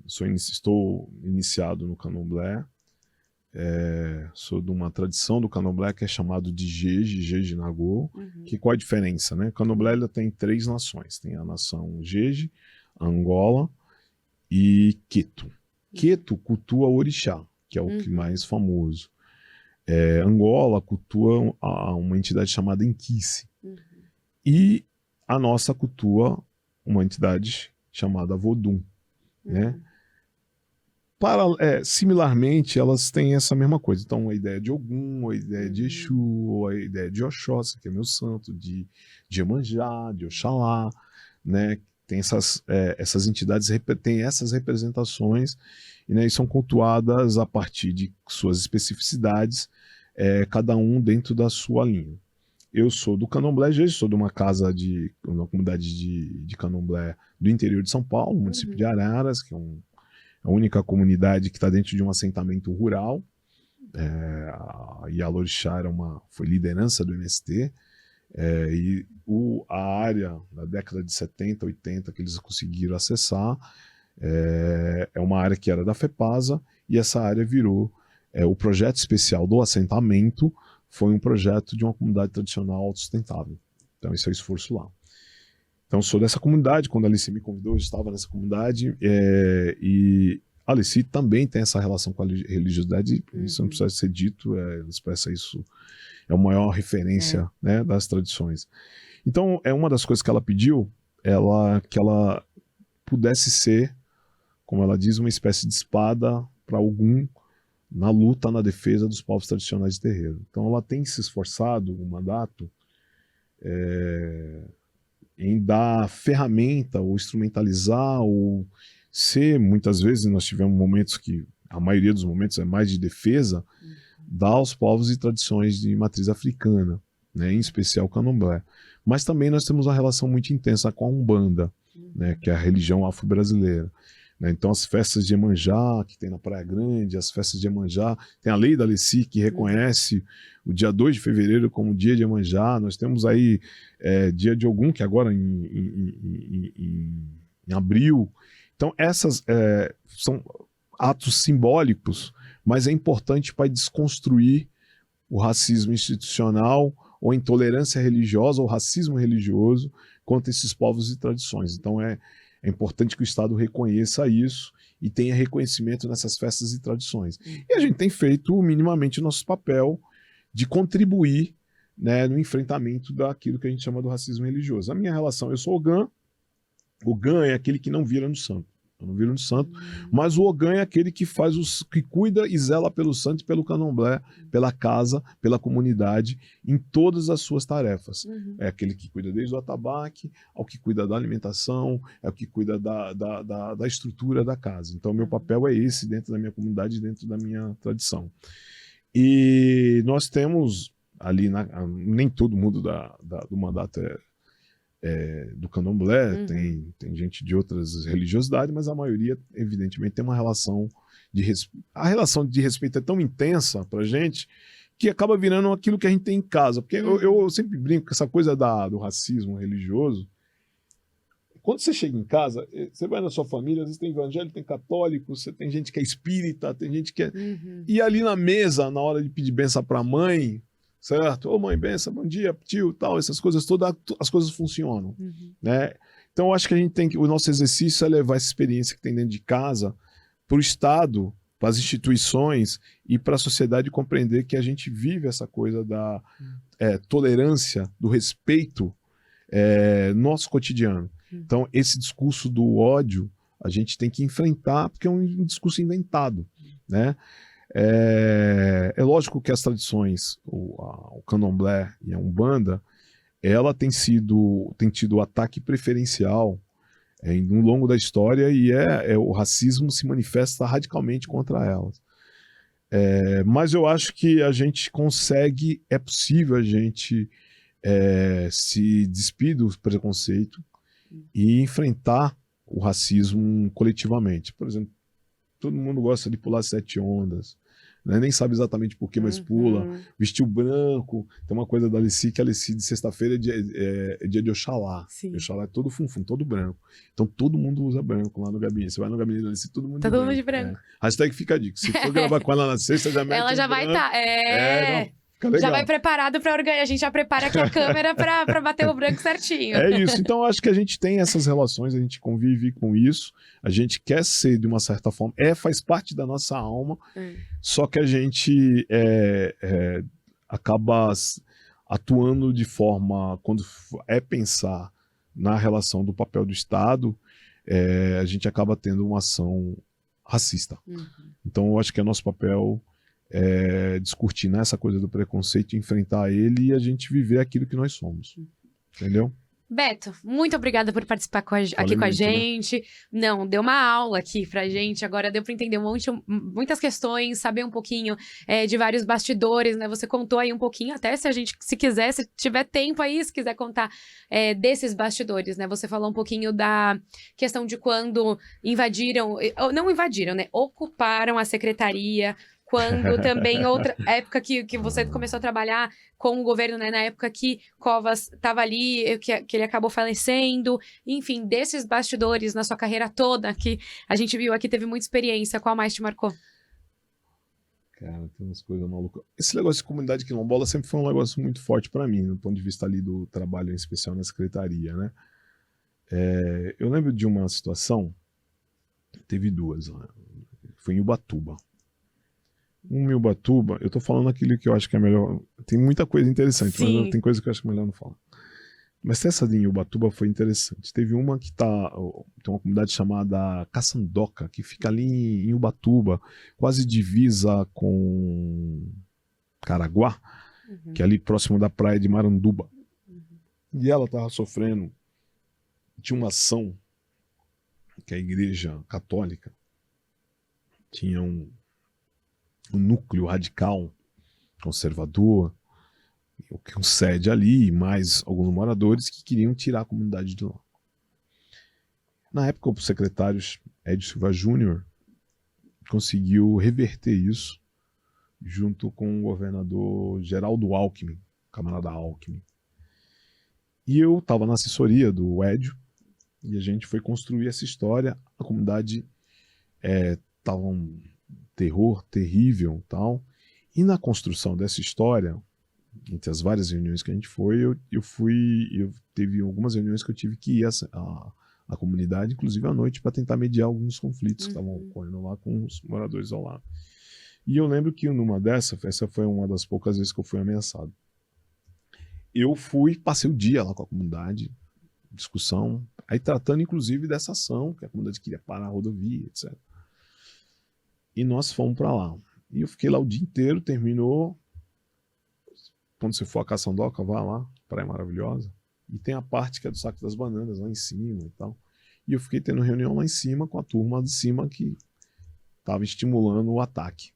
iniciado no candomblé, sou de uma tradição do candomblé que é chamado de Jeje Nagô, que qual a diferença, né? O candomblé ele tem 3 nações, tem a nação Jeje, Angola e Queto. Queto cultua o orixá, que é o que mais famoso. Angola cultua uma entidade chamada Nkice. E a nossa cultua uma entidade chamada Vodum, né? Similarmente, elas têm essa mesma coisa. Então, a ideia de Ogum, a ideia de Exu, a ideia de Oxóssi, que é meu santo, de Iemanjá, de Oxalá, né? Tem essas entidades, têm essas representações, né, e são cultuadas a partir de suas especificidades, cada um dentro da sua linha. Eu sou do Candomblé Jeje, sou de uma comunidade de Candomblé do interior de São Paulo, município de Araras, que é a única comunidade que está dentro de um assentamento rural. A Yalorixá foi liderança do MST, e a área da década de 70, 80 que eles conseguiram acessar é uma área que era da FEPASA, e essa área virou o projeto especial do assentamento, foi um projeto de uma comunidade tradicional autossustentável. Então esse é o esforço lá. Então sou dessa comunidade, quando a Alici me convidou eu estava nessa comunidade, e a Alici também tem essa relação com a religiosidade, isso não precisa ser dito, ela expressa isso, é a maior referência, né, das tradições. Então uma das coisas que ela pediu, que ela pudesse ser, como ela diz, uma espécie de espada para algum na luta, na defesa dos povos tradicionais de terreiro. Então ela tem se esforçado, o mandato, em dar ferramenta, ou instrumentalizar, ou ser, muitas vezes nós tivemos momentos que, a maioria dos momentos é mais de defesa, dar aos povos e tradições de matriz africana, né, em especial o candomblé. Mas também nós temos uma relação muito intensa com a Umbanda, né, que é a religião afro-brasileira. Então as festas de Iemanjá, que tem na Praia Grande, as festas de Iemanjá, tem a lei da Alessi que reconhece o dia 2 de fevereiro como dia de Iemanjá, nós temos aí dia de Ogum, que agora em abril. Então essas são atos simbólicos, mas é importante para desconstruir o racismo institucional, ou a intolerância religiosa, ou racismo religioso contra esses povos e tradições. Então é importante que o Estado reconheça isso e tenha reconhecimento nessas festas e tradições. E a gente tem feito minimamente o nosso papel de contribuir, né, no enfrentamento daquilo que a gente chama do racismo religioso. A minha relação, eu sou Ogã é aquele que não vira no santo. Eu não viro um santo, mas o Ogã é aquele que que cuida e zela pelo santo e pelo candomblé, pela casa, pela comunidade, em todas as suas tarefas. É aquele que cuida desde o atabaque, ao que cuida da alimentação, é o que cuida da estrutura da casa. Então, meu papel é esse dentro da minha comunidade, dentro da minha tradição. E nós temos ali, nem todo mundo do mandato do candomblé, tem gente de outras religiosidades, mas a maioria, evidentemente, tem uma relação a relação de respeito é tão intensa pra gente que acaba virando aquilo que a gente tem em casa. Porque eu sempre brinco com essa coisa do racismo religioso. Quando você chega em casa, você vai na sua família, às vezes tem evangélico, tem católico, você tem gente que é espírita, tem gente que é... E ali na mesa, na hora de pedir bênção pra mãe, certo? Ô mãe, benção, bom dia, tio, tal, essas coisas todas, as coisas funcionam, né? Então eu acho que a gente o nosso exercício é levar essa experiência que tem dentro de casa para o Estado, para as instituições e para a sociedade compreender que a gente vive essa coisa da tolerância, do respeito nosso cotidiano. Então esse discurso do ódio a gente tem que enfrentar porque é um discurso inventado, né? É lógico que as tradições, o candomblé e a umbanda, ela tem tido ataque preferencial no longo da história e o racismo se manifesta radicalmente contra elas. Mas eu acho que a gente consegue, é possível a gente se despir do preconceito e enfrentar o racismo coletivamente. Por exemplo, todo mundo gosta de pular 7 ondas, né? Nem sabe exatamente por que, mas pula. Vestiu branco. Tem uma coisa da Alici, que a Alici de sexta-feira é dia de Oxalá. Sim. Oxalá é todo funfum, todo branco. Então todo mundo usa branco lá no gabinete. Você vai no gabinete da Alici, todo mundo de branco. Hashtag fica a dica. Se for gravar com ela na sexta, já mete ela já vai estar. Já vai preparado para organizar. A gente já prepara aqui a câmera para bater o branco certinho. É isso. Então, eu acho que a gente tem essas relações, a gente convive com isso. A gente quer ser, de uma certa forma, faz parte da nossa alma. Só que a gente acaba atuando de forma, quando pensar na relação do papel do Estado, a gente acaba tendo uma ação racista. Então, eu acho que é nosso papel descortinar essa coisa do preconceito, enfrentar ele e a gente viver aquilo que nós somos. Entendeu? Beto, muito obrigada por participar aqui com a gente. Né? Não, deu uma aula aqui pra gente. Agora deu pra entender muitas questões, saber um pouquinho de vários bastidores, né? Você contou aí um pouquinho, até se quiser, se tiver tempo aí, se quiser contar desses bastidores, né? Você falou um pouquinho da questão de quando não invadiram, né? Ocuparam a secretaria. Quando também outra época que você começou a trabalhar com o governo, né? Na época que Covas estava ali, que ele acabou falecendo. Enfim, desses bastidores na sua carreira toda, que a gente viu aqui, teve muita experiência. Qual mais te marcou? Cara, tem umas coisas malucas. Esse negócio de comunidade quilombola sempre foi um negócio muito forte para mim, do ponto de vista ali do trabalho, em especial na secretaria, né? Eu lembro de uma situação, teve duas lá. Foi em Ubatuba. Em Ubatuba, eu tô falando aquilo que eu acho que é melhor. Tem muita coisa interessante, mas tem coisa que eu acho que é melhor não falar. Mas essa de Ubatuba foi interessante. Teve uma que tem uma comunidade chamada Caçandoca, que fica ali em Ubatuba, quase divisa com Caraguá, que é ali próximo da praia de Maranduba. E ela tava sofrendo de uma ação que a igreja católica tinha um núcleo radical, conservador, com sede ali, mais alguns moradores que queriam tirar a comunidade de lá. Na época, o secretário Edson Silva Júnior conseguiu reverter isso junto com o governador Geraldo Alckmin, camarada Alckmin. E eu estava na assessoria do Edio e a gente foi construir essa história. A comunidade estava terror terrível, tal. E na construção dessa história, entre as várias reuniões que a gente foi, teve algumas reuniões que eu tive que ir à comunidade, inclusive à noite, para tentar mediar alguns conflitos que estavam ocorrendo lá com os moradores ao lado. E eu lembro que numa essa foi uma das poucas vezes que eu fui ameaçado. Eu passei o dia lá com a comunidade, discussão, aí tratando inclusive dessa ação, que a comunidade queria parar a rodovia, etc. E nós fomos para lá. E eu fiquei lá o dia inteiro, terminou. Quando você for a Caçandoca, vá lá, praia maravilhosa. E tem a parte que é do Saco das Bananas, lá em cima e tal. E eu fiquei tendo reunião lá em cima com a turma de cima que estava estimulando o ataque,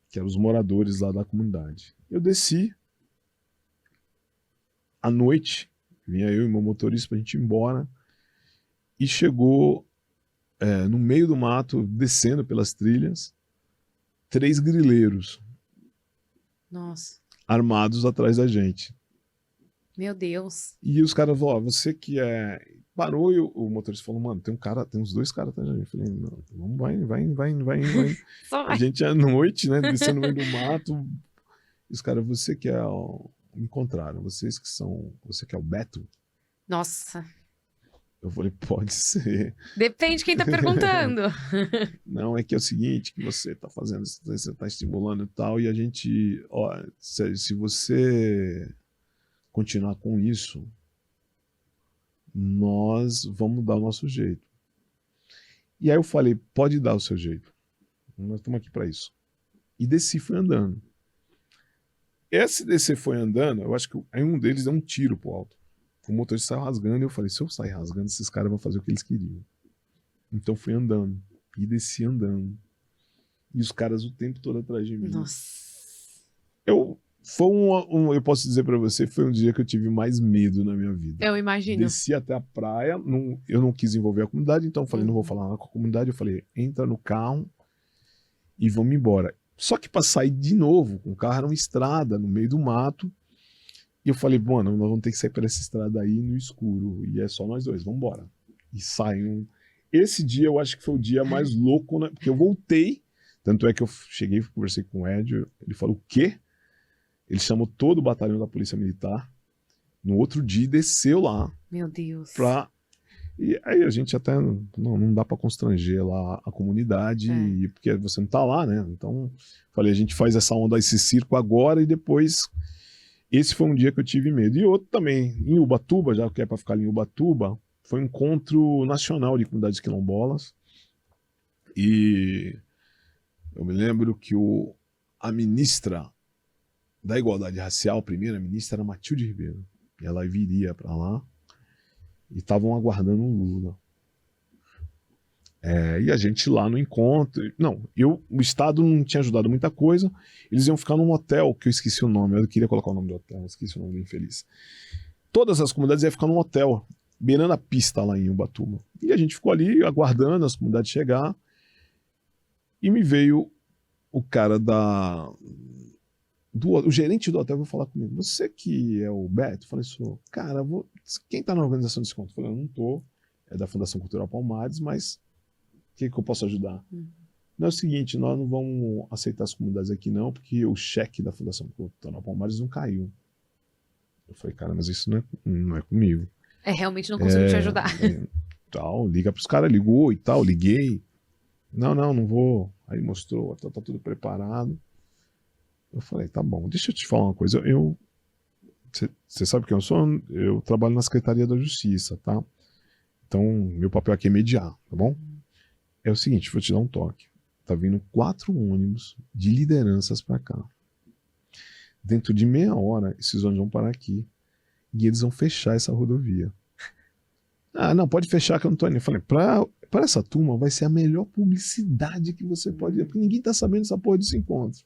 que eram os moradores lá da comunidade. Eu desci, à noite, vinha eu e meu motorista pra gente ir embora, e chegou no meio do mato, descendo pelas trilhas, 3 grileiros. Nossa. Armados atrás da gente. Meu Deus. E os caras falaram, você que é... Parou e o motorista falou, mano, tem uns 2 caras atrás da gente. Eu falei, não, vamos, vai. Só A gente à noite, né, descendo no meio do mato. E os caras, você que é... Me encontraram, vocês que são... Você que é o Beto? Nossa. Eu falei, pode ser. Depende de quem tá perguntando. Não, é que é o seguinte, que você tá fazendo, você tá estimulando e tal, e a gente, ó, se você continuar com isso, nós vamos dar o nosso jeito. E aí eu falei, pode dar o seu jeito. Nós estamos aqui para isso. E desci, fui andando. Esse descer foi andando, eu acho que aí um deles deu um tiro pro alto. O motorista saiu rasgando e eu falei, se eu sair rasgando, esses caras vão fazer o que eles queriam. Então fui andando. E desci andando. E os caras o tempo todo atrás de mim. Nossa. Eu posso dizer pra você, foi um dia que eu tive mais medo na minha vida. Eu imagino. Desci até a praia, eu não quis envolver a comunidade, então eu falei, não vou falar nada com a comunidade. Eu falei, entra no carro e vamos embora. Só que pra sair de novo, com o carro era uma estrada no meio do mato. E eu falei, mano, nós vamos ter que sair por essa estrada aí no escuro. E é só nós dois, vamos embora. E saiu. Esse dia eu acho que foi o dia mais louco, né? Porque eu voltei. Tanto é que eu cheguei, conversei com o Ed. Ele falou, o quê? Ele chamou todo o batalhão da Polícia Militar. No outro dia desceu lá. Meu Deus. E aí a gente até não dá pra constranger lá a comunidade, porque você não tá lá, né? Então, falei, a gente faz essa onda, esse circo agora e depois... Esse foi um dia que eu tive medo. E outro também, em Ubatuba, já que é para ficar ali em Ubatuba, foi um encontro nacional de comunidades quilombolas. E eu me lembro que a ministra da Igualdade Racial, a primeira ministra, era Matilde Ribeiro. E ela viria para lá e estavam aguardando o Lula. E a gente lá no encontro... Não, o Estado não tinha ajudado muita coisa. Eles iam ficar num hotel, que eu esqueci o nome. Eu queria colocar o nome do hotel, eu esqueci o nome do infeliz. Todas as comunidades iam ficar num hotel, beirando a pista lá em Ubatuba. E a gente ficou ali aguardando as comunidades chegar. E me veio o cara o gerente do hotel veio falar comigo. Você que é o Beto? Eu falei, sou. Cara, quem tá na organização desse encontro? Eu falei, eu não tô. É da Fundação Cultural Palmares, mas... O que eu posso ajudar? Não, é o seguinte, nós não vamos aceitar as comunidades aqui não, porque o cheque da Fundação Cultural Palmares não caiu. Eu falei, cara, mas isso não é comigo. Realmente não consigo te ajudar. Tal, liga pros caras, ligou e tal, liguei. Não vou. Aí mostrou, tá tudo preparado. Eu falei, tá bom, deixa eu te falar uma coisa. Você sabe quem eu sou? Eu trabalho na Secretaria da Justiça, tá? Então, meu papel aqui é mediar, tá bom? É o seguinte, vou te dar um toque. Tá vindo 4 ônibus de lideranças para cá. Dentro de meia hora, esses ônibus vão parar aqui. E eles vão fechar essa rodovia. Ah, não, pode fechar que eu não tô indo. Eu falei, para essa turma vai ser a melhor publicidade que você pode... Porque ninguém tá sabendo essa porra desse encontro.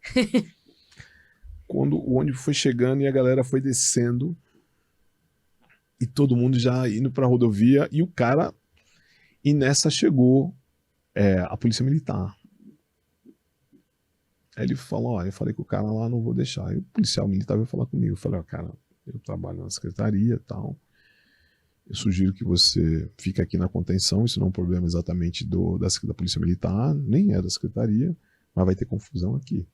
Quando o ônibus foi chegando e a galera foi descendo, e todo mundo já indo pra rodovia, e o cara... E nessa chegou... a polícia militar. Aí ele falou, eu falei com o cara lá, não vou deixar. Aí o policial militar veio falar comigo. Eu falei, cara, eu trabalho na secretaria e tal. Eu sugiro que você fique aqui na contenção. Isso não é um problema exatamente da polícia militar, nem é da secretaria, mas vai ter confusão aqui.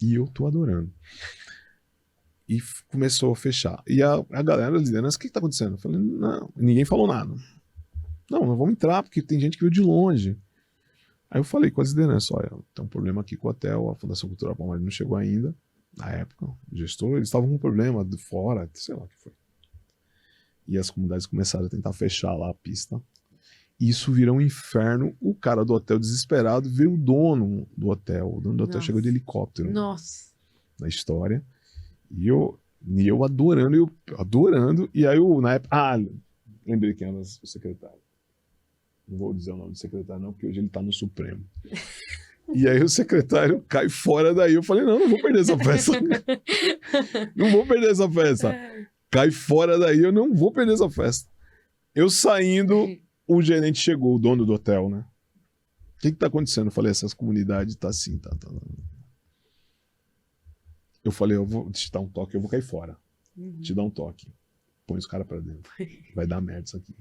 E eu tô adorando. E começou a fechar. E a galera, a liderança, o que tá acontecendo? Eu falei, não, ninguém falou nada. Não vamos entrar, porque tem gente que veio de longe. Aí eu falei com as lideranças, olha, tem um problema aqui com o hotel, a Fundação Cultural Palmares não chegou ainda, na época, o gestor, eles estavam com um problema de fora, sei lá o que foi. e as comunidades começaram a tentar fechar lá a pista. Isso virou um inferno. O cara do hotel desesperado, veio o dono do hotel. O dono do hotel chegou de helicóptero Nossa. na história. E eu adorando. E aí na época... lembrei quem era o secretário. Não vou dizer o nome do secretário não, porque hoje ele tá no Supremo. E aí o secretário cai fora daí. Eu falei, não vou perder essa festa. Não vou perder essa festa. Cai fora daí, eu não vou perder essa festa. Eu saindo, o gerente chegou, o dono do hotel, né? O que tá acontecendo? Eu falei, essas comunidades tá assim, tá. Eu falei, eu vou te dar um toque, eu vou cair fora. Te dar um toque. Põe os caras pra dentro. Vai dar merda isso aqui.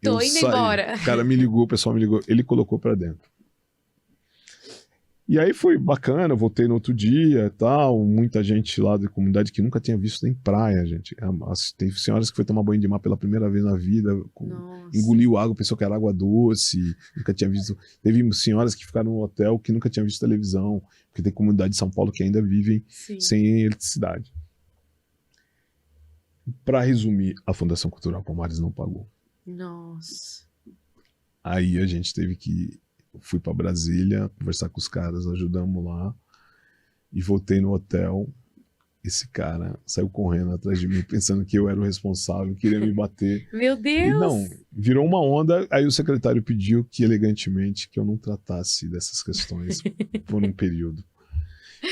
Tô indo embora. O cara me ligou, o pessoal me ligou. Ele colocou pra dentro. E aí foi bacana, eu voltei no outro dia e tal. Muita gente lá da comunidade que nunca tinha visto nem praia, gente. Tem senhoras que foi tomar banho de mar pela primeira vez na vida. Engoliu água, pensou que era água doce. Nunca tinha visto. Teve senhoras que ficaram no hotel que nunca tinham visto televisão. Porque tem comunidade de São Paulo que ainda vivem sem eletricidade. Para resumir, a Fundação Cultural Palmares não pagou. Nossa. Aí a gente teve que... Fui para Brasília, conversar com os caras, ajudamos lá. E voltei no hotel. Esse cara saiu correndo atrás de mim, pensando que eu era o responsável, queria me bater. Meu Deus! E não, virou uma onda. Aí o secretário pediu que, elegantemente, que eu não tratasse dessas questões por um período.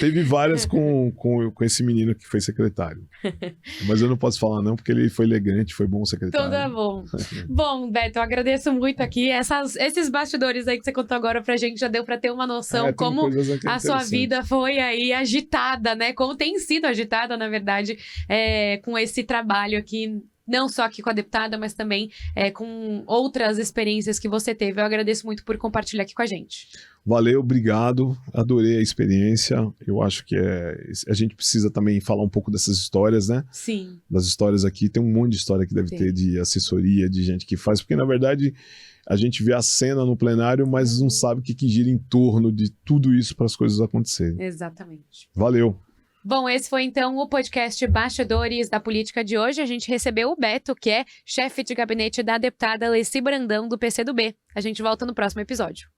Teve várias com esse menino que foi secretário. Mas eu não posso falar não, porque ele foi elegante, foi bom secretário. Então tá bom. Bom, Beto, eu agradeço muito aqui. Esses bastidores aí que você contou agora pra gente, já deu pra ter uma noção como a sua vida foi aí agitada, né? Como tem sido agitada, na verdade, com esse trabalho aqui. Não só aqui com a deputada, mas também com outras experiências que você teve. Eu agradeço muito por compartilhar aqui com a gente. Valeu, obrigado. Adorei a experiência. Eu acho que a gente precisa também falar um pouco dessas histórias, né? Sim. Das histórias aqui. Tem um monte de história que deve ter de assessoria, de gente que faz. Porque, na verdade, a gente vê a cena no plenário, mas não sabe o que gira em torno de tudo isso para as coisas acontecerem. Exatamente. Valeu. Bom, esse foi então o podcast Bastidores da Política de hoje. A gente recebeu o Beto, que é chefe de gabinete da deputada Alessi Brandão, do PCdoB. A gente volta no próximo episódio.